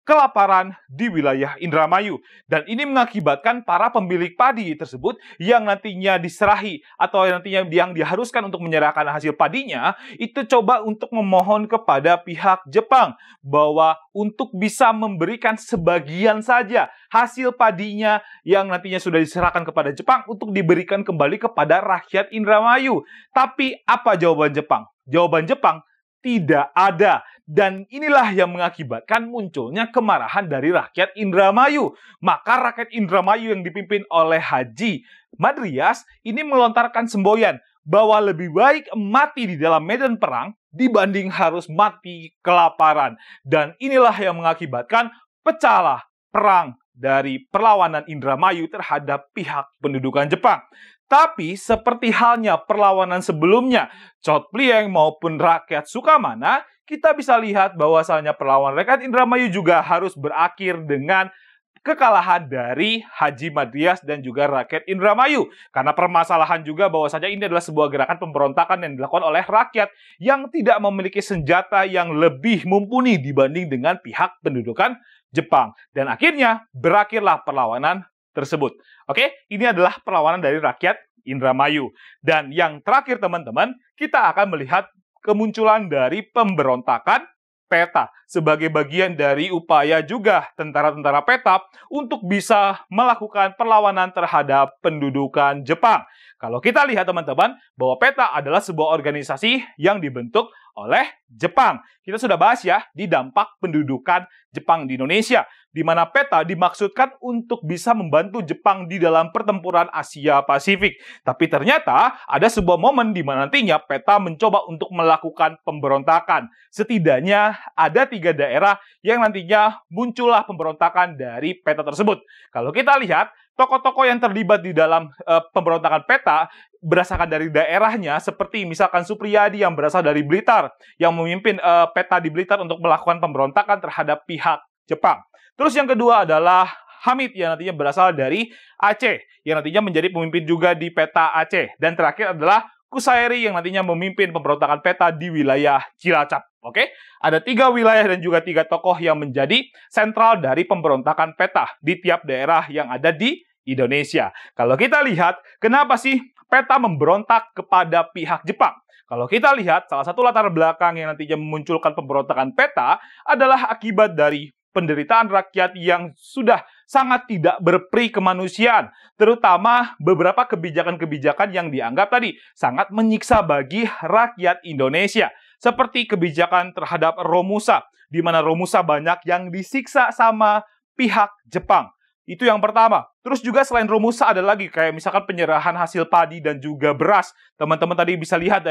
Speaker 2: kelaparan di wilayah Indramayu. Dan ini mengakibatkan para pemilik padi tersebut yang nantinya diserahi atau nantinya yang diharuskan untuk menyerahkan hasil padinya, itu coba untuk memohon kepada pihak Jepang bahwa untuk bisa memberikan sebagian saja hasil padinya yang nantinya sudah diserahkan kepada Jepang untuk diberikan kembali kepada rakyat Indramayu. Tapi apa jawaban Jepang? Jawaban Jepang tidak ada. Dan inilah yang mengakibatkan munculnya kemarahan dari rakyat Indramayu. Maka rakyat Indramayu yang dipimpin oleh Haji Madrias ini melontarkan semboyan bahwa lebih baik mati di dalam medan perang dibanding harus mati kelaparan. Dan inilah yang mengakibatkan pecahlah perang dari perlawanan Indramayu terhadap pihak pendudukan Jepang. Tapi seperti halnya perlawanan sebelumnya, Chot Plieng maupun rakyat Sukamana, kita bisa lihat bahwasanya perlawanan rakyat Indramayu juga harus berakhir dengan kekalahan dari Haji Madrias dan juga rakyat Indramayu. Karena permasalahan juga bahwasanya ini adalah sebuah gerakan pemberontakan yang dilakukan oleh rakyat yang tidak memiliki senjata yang lebih mumpuni dibanding dengan pihak pendudukan Jepang. Dan akhirnya berakhirlah perlawanan tersebut. Oke, ini adalah perlawanan dari rakyat Indramayu. Dan yang terakhir teman-teman, kita akan melihat kemunculan dari pemberontakan PETA sebagai bagian dari upaya juga tentara-tentara PETA untuk bisa melakukan perlawanan terhadap pendudukan Jepang. Kalau kita lihat teman-teman, bahwa PETA adalah sebuah organisasi yang dibentuk oleh Jepang. Kita sudah bahas ya di dampak pendudukan Jepang di Indonesia, di mana PETA dimaksudkan untuk bisa membantu Jepang di dalam pertempuran Asia Pasifik. Tapi ternyata ada sebuah momen di mana nantinya PETA mencoba untuk melakukan pemberontakan. Setidaknya ada 3 daerah yang nantinya muncullah pemberontakan dari PETA tersebut. Kalau kita lihat, tokoh-tokoh yang terlibat di dalam pemberontakan PETA berdasarkan dari daerahnya, seperti misalkan Supriyadi yang berasal dari Blitar, yang memimpin PETA di Blitar untuk melakukan pemberontakan terhadap pihak Jepang. Terus yang kedua adalah Hamid yang nantinya berasal dari Aceh, yang nantinya menjadi pemimpin juga di PETA Aceh. Dan terakhir adalah Kusairi yang nantinya memimpin pemberontakan PETA di wilayah Cilacap. Oke, ada 3 wilayah dan juga 3 tokoh yang menjadi sentral dari pemberontakan PETA di tiap daerah yang ada di Indonesia. Kalau kita lihat, kenapa sih PETA memberontak kepada pihak Jepang? Kalau kita lihat, salah satu latar belakang yang nantinya memunculkan pemberontakan PETA adalah akibat dari penderitaan rakyat yang sudah sangat tidak berperi kemanusiaan, terutama beberapa kebijakan-kebijakan yang dianggap tadi sangat menyiksa bagi rakyat Indonesia, seperti kebijakan terhadap Romusa, di mana Romusa banyak yang disiksa sama pihak Jepang. Itu yang pertama. Terus juga selain Romusa ada lagi kayak misalkan penyerahan hasil padi dan juga beras. Teman-teman tadi bisa lihat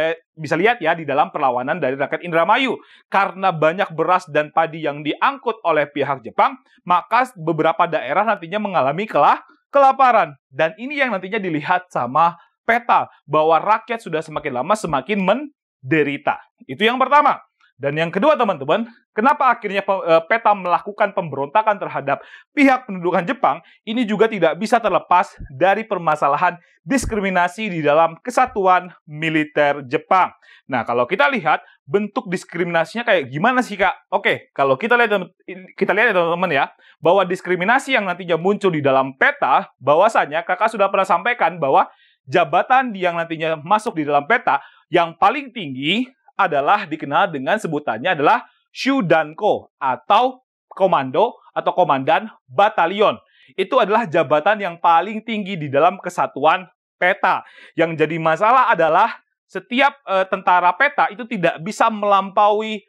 Speaker 2: ya di dalam perlawanan dari rakyat Indramayu. Karena banyak beras dan padi yang diangkut oleh pihak Jepang, maka beberapa daerah nantinya mengalami kelaparan. Dan ini yang nantinya dilihat sama PETA, bahwa rakyat sudah semakin lama semakin menderita. Itu yang pertama. Dan yang kedua teman-teman, kenapa akhirnya PETA melakukan pemberontakan terhadap pihak pendudukan Jepang, ini juga tidak bisa terlepas dari permasalahan diskriminasi di dalam kesatuan militer Jepang. Nah, kalau kita lihat bentuk diskriminasinya kayak gimana sih Kak? Oke, kalau kita lihat ya teman-teman ya, bahwa diskriminasi yang nantinya muncul di dalam PETA, bahwasanya Kakak sudah pernah sampaikan bahwa jabatan yang nantinya masuk di dalam PETA yang paling tinggi adalah dikenal dengan sebutannya adalah Shudanko atau komando atau komandan batalion. Itu adalah jabatan yang paling tinggi di dalam kesatuan PETA. Yang jadi masalah adalah setiap tentara PETA itu tidak bisa melampaui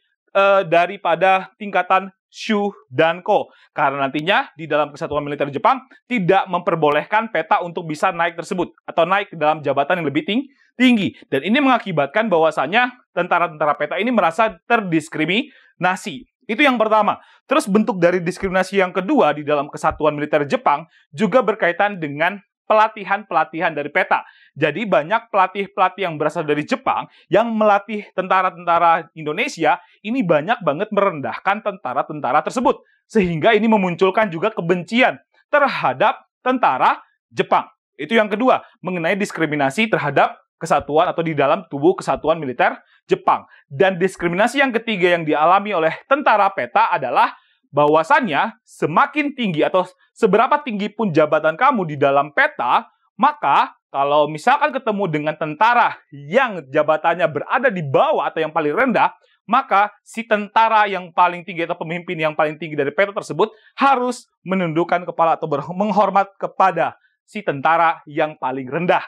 Speaker 2: daripada tingkatan Shudanko. Karena nantinya di dalam kesatuan militer Jepang tidak memperbolehkan PETA untuk bisa naik tersebut atau naik ke dalam jabatan yang lebih tinggi. Dan ini mengakibatkan bahwasanya tentara-tentara PETA ini merasa terdiskriminasi. Itu yang pertama. Terus bentuk dari diskriminasi yang kedua di dalam kesatuan militer Jepang juga berkaitan dengan pelatihan-pelatihan dari PETA. Jadi banyak pelatih-pelatih yang berasal dari Jepang yang melatih tentara-tentara Indonesia ini banyak banget merendahkan tentara-tentara tersebut. Sehingga ini memunculkan juga kebencian terhadap tentara Jepang. Itu yang kedua, mengenai diskriminasi terhadap kesatuan atau di dalam tubuh kesatuan militer Jepang. Dan diskriminasi yang ketiga yang dialami oleh tentara PETA adalah bahwasannya semakin tinggi atau seberapa tinggi pun jabatan kamu di dalam PETA, maka kalau misalkan ketemu dengan tentara yang jabatannya berada di bawah atau yang paling rendah, maka si tentara yang paling tinggi atau pemimpin yang paling tinggi dari PETA tersebut harus menundukkan kepala atau menghormat kepada si tentara yang paling rendah.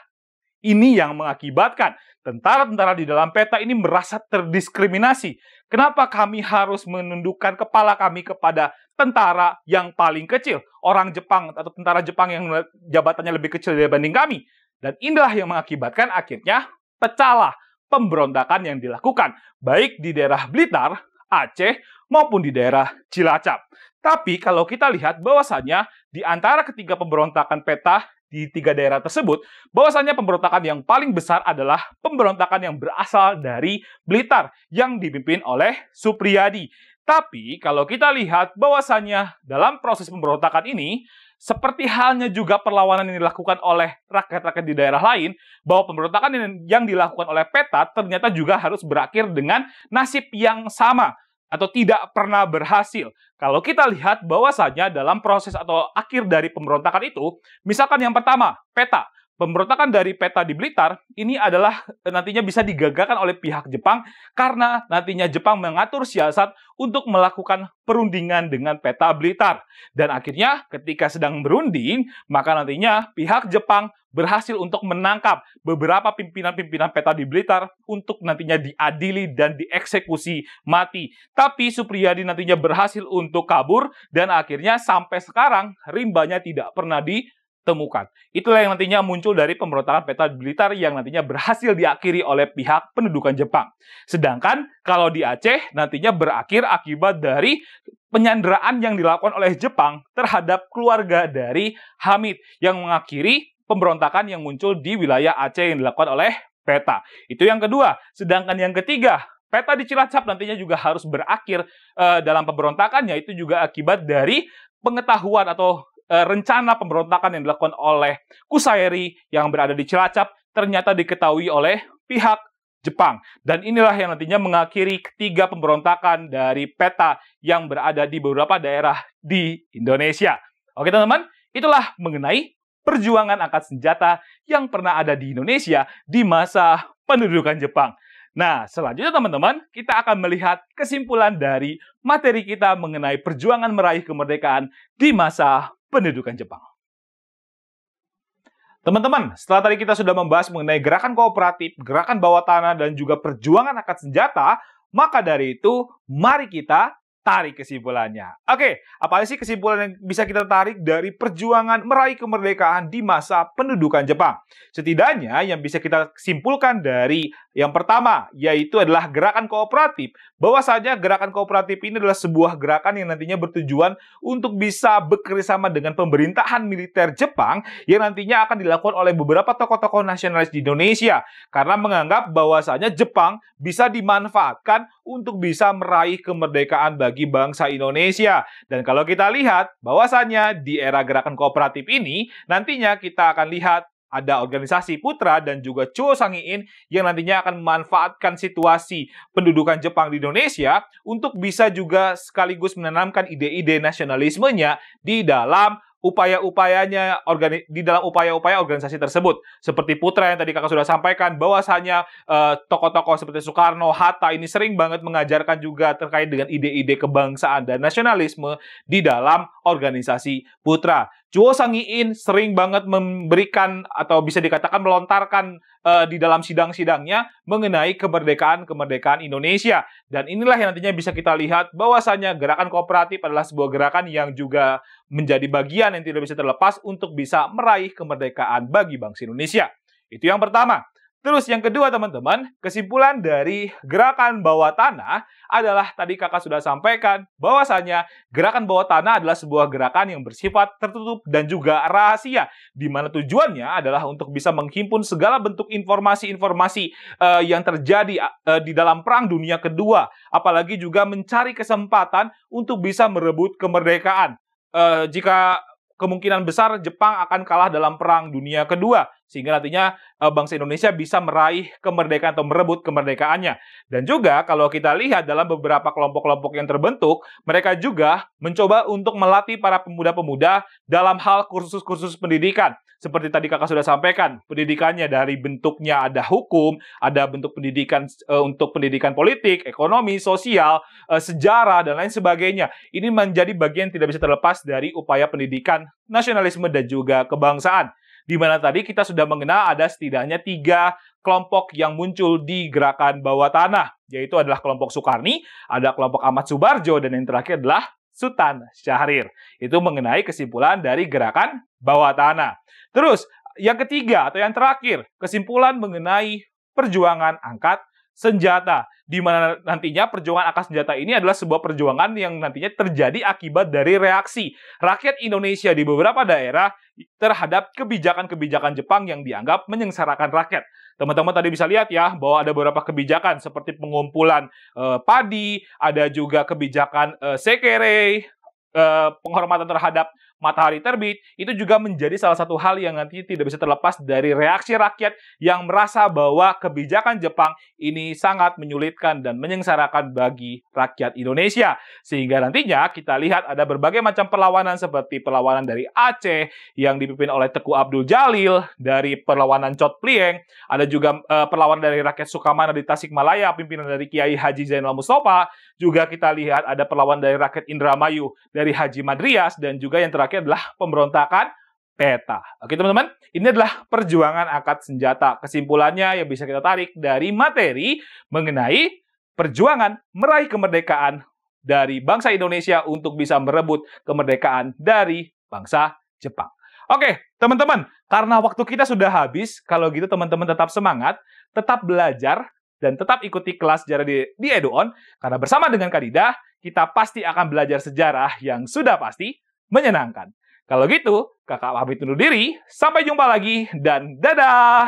Speaker 2: Ini yang mengakibatkan tentara-tentara di dalam PETA ini merasa terdiskriminasi. Kenapa kami harus menundukkan kepala kami kepada tentara yang paling kecil? Orang Jepang atau tentara Jepang yang jabatannya lebih kecil dibanding kami. Dan inilah yang mengakibatkan akhirnya pecahlah pemberontakan yang dilakukan. Baik di daerah Blitar, Aceh, maupun di daerah Cilacap. Tapi kalau kita lihat bahwasannya di antara ketiga pemberontakan PETA di tiga daerah tersebut, bahwasannya pemberontakan yang paling besar adalah pemberontakan yang berasal dari Blitar yang dipimpin oleh Supriyadi. Tapi kalau kita lihat bahwasannya dalam proses pemberontakan ini, seperti halnya juga perlawanan yang dilakukan oleh rakyat-rakyat di daerah lain, bahwa pemberontakan yang dilakukan oleh PETA ternyata juga harus berakhir dengan nasib yang sama atau tidak pernah berhasil. Kalau kita lihat bahwasanya dalam proses atau akhir dari pemberontakan itu, misalkan yang pertama, PETA. Pemberontakan dari PETA di Blitar ini adalah nantinya bisa digagalkan oleh pihak Jepang karena nantinya Jepang mengatur siasat untuk melakukan perundingan dengan PETA Blitar. Dan akhirnya ketika sedang berunding, maka nantinya pihak Jepang berhasil untuk menangkap beberapa pimpinan-pimpinan PETA di Blitar untuk nantinya diadili dan dieksekusi mati. Tapi Supriyadi nantinya berhasil untuk kabur dan akhirnya sampai sekarang rimbanya tidak pernah ditemukan. Itulah yang nantinya muncul dari pemberontakan PETA di Blitar yang nantinya berhasil diakhiri oleh pihak pendudukan Jepang. Sedangkan kalau di Aceh nantinya berakhir akibat dari penyanderaan yang dilakukan oleh Jepang terhadap keluarga dari Hamid yang mengakhiri pemberontakan yang muncul di wilayah Aceh yang dilakukan oleh PETA. Itu yang kedua. Sedangkan yang ketiga, PETA di Cilacap nantinya juga harus berakhir dalam pemberontakannya itu juga akibat dari pengetahuan atau rencana pemberontakan yang dilakukan oleh Kushairi yang berada di Cilacap ternyata diketahui oleh pihak Jepang. Dan inilah yang nantinya mengakhiri ketiga pemberontakan dari PETA yang berada di beberapa daerah di Indonesia. Oke teman-teman, itulah mengenai perjuangan angkat senjata yang pernah ada di Indonesia di masa pendudukan Jepang. Nah, selanjutnya teman-teman, kita akan melihat kesimpulan dari materi kita mengenai perjuangan meraih kemerdekaan di masa pendudukan Jepang. Teman-teman, setelah tadi kita sudah membahas mengenai gerakan kooperatif, gerakan bawah tanah, dan juga perjuangan angkat senjata, maka dari itu, mari kita tarik kesimpulannya. Oke, apa sih kesimpulan yang bisa kita tarik dari perjuangan meraih kemerdekaan di masa pendudukan Jepang? Setidaknya yang bisa kita simpulkan dari yang pertama, yaitu adalah gerakan kooperatif. Bahwasanya gerakan kooperatif ini adalah sebuah gerakan yang nantinya bertujuan untuk bisa bekerjasama dengan pemerintahan militer Jepang yang nantinya akan dilakukan oleh beberapa tokoh-tokoh nasionalis di Indonesia. Karena menganggap bahwasanya Jepang bisa dimanfaatkan untuk bisa meraih kemerdekaan bagi bangsa Indonesia. Dan kalau kita lihat bahwasannya di era gerakan kooperatif ini nantinya kita akan lihat ada organisasi Putra dan juga Chuo Sangiin yang nantinya akan memanfaatkan situasi pendudukan Jepang di Indonesia untuk bisa juga sekaligus menanamkan ide-ide nasionalismenya di dalam upaya-upaya organisasi tersebut. Seperti Putra yang tadi kakak sudah sampaikan, bahwasanya tokoh-tokoh seperti Soekarno, Hatta ini sering banget mengajarkan juga terkait dengan ide-ide kebangsaan dan nasionalisme di dalam organisasi Putra. Chuo Sangiin sering banget memberikan atau bisa dikatakan melontarkan di dalam sidang-sidangnya mengenai kemerdekaan Indonesia. Dan inilah yang nantinya bisa kita lihat bahwasanya gerakan kooperatif adalah sebuah gerakan yang juga menjadi bagian yang tidak bisa terlepas untuk bisa meraih kemerdekaan bagi bangsa Indonesia. Itu yang pertama. Terus yang kedua teman-teman, kesimpulan dari gerakan bawah tanah adalah tadi kakak sudah sampaikan bahwasanya gerakan bawah tanah adalah sebuah gerakan yang bersifat tertutup dan juga rahasia, di mana tujuannya adalah untuk bisa menghimpun segala bentuk informasi-informasi yang terjadi di dalam Perang Dunia Kedua, apalagi juga mencari kesempatan untuk bisa merebut kemerdekaan. Jika kemungkinan besar Jepang akan kalah dalam Perang Dunia Kedua, sehingga nantinya bangsa Indonesia bisa meraih kemerdekaan atau merebut kemerdekaannya. Dan juga kalau kita lihat dalam beberapa kelompok-kelompok yang terbentuk, mereka juga mencoba untuk melatih para pemuda-pemuda dalam hal kursus-kursus pendidikan. Seperti tadi kakak sudah sampaikan, pendidikannya dari bentuknya ada hukum, ada bentuk pendidikan untuk pendidikan politik, ekonomi, sosial, sejarah, dan lain sebagainya. Ini menjadi bagian tidak bisa terlepas dari upaya pendidikan nasionalisme dan juga kebangsaan. Di mana tadi kita sudah mengenal ada setidaknya 3 kelompok yang muncul di gerakan bawah tanah, yaitu adalah kelompok Sukarni, ada kelompok Ahmad Subarjo, dan yang terakhir adalah Sultan Syahrir. Itu mengenai kesimpulan dari gerakan bawah tanah. Terus, yang ketiga atau yang terakhir, kesimpulan mengenai perjuangan angkat senjata, di mana nantinya perjuangan angkat senjata ini adalah sebuah perjuangan yang nantinya terjadi akibat dari reaksi rakyat Indonesia di beberapa daerah terhadap kebijakan-kebijakan Jepang yang dianggap menyengsarakan rakyat. Teman-teman tadi bisa lihat ya, bahwa ada beberapa kebijakan seperti pengumpulan padi, ada juga kebijakan sekere, penghormatan terhadap matahari terbit, itu juga menjadi salah satu hal yang nanti tidak bisa terlepas dari reaksi rakyat yang merasa bahwa kebijakan Jepang ini sangat menyulitkan dan menyengsarakan bagi rakyat Indonesia. Sehingga nantinya kita lihat ada berbagai macam perlawanan seperti perlawanan dari Aceh yang dipimpin oleh Teku Abdul Jalil, dari perlawanan Chot Plieng, ada juga perlawanan dari rakyat Sukamana di Tasikmalaya, pimpinan dari Kiai Haji Zainal Mustafa, juga kita lihat ada perlawanan dari rakyat Indramayu dari Haji Madrias, dan juga yang terakhir adalah pemberontakan PETA. Oke teman-teman, ini adalah perjuangan angkat senjata. Kesimpulannya yang bisa kita tarik dari materi mengenai perjuangan meraih kemerdekaan dari bangsa Indonesia untuk bisa merebut kemerdekaan dari bangsa Jepang. Oke teman-teman, karena waktu kita sudah habis, kalau gitu teman-teman tetap semangat, tetap belajar, dan tetap ikuti kelas sejarah di EduOn, karena bersama dengan Kak Dida, kita pasti akan belajar sejarah yang sudah pasti menyenangkan. Kalau gitu, kakak pamit undur diri. Sampai jumpa lagi dan dadah!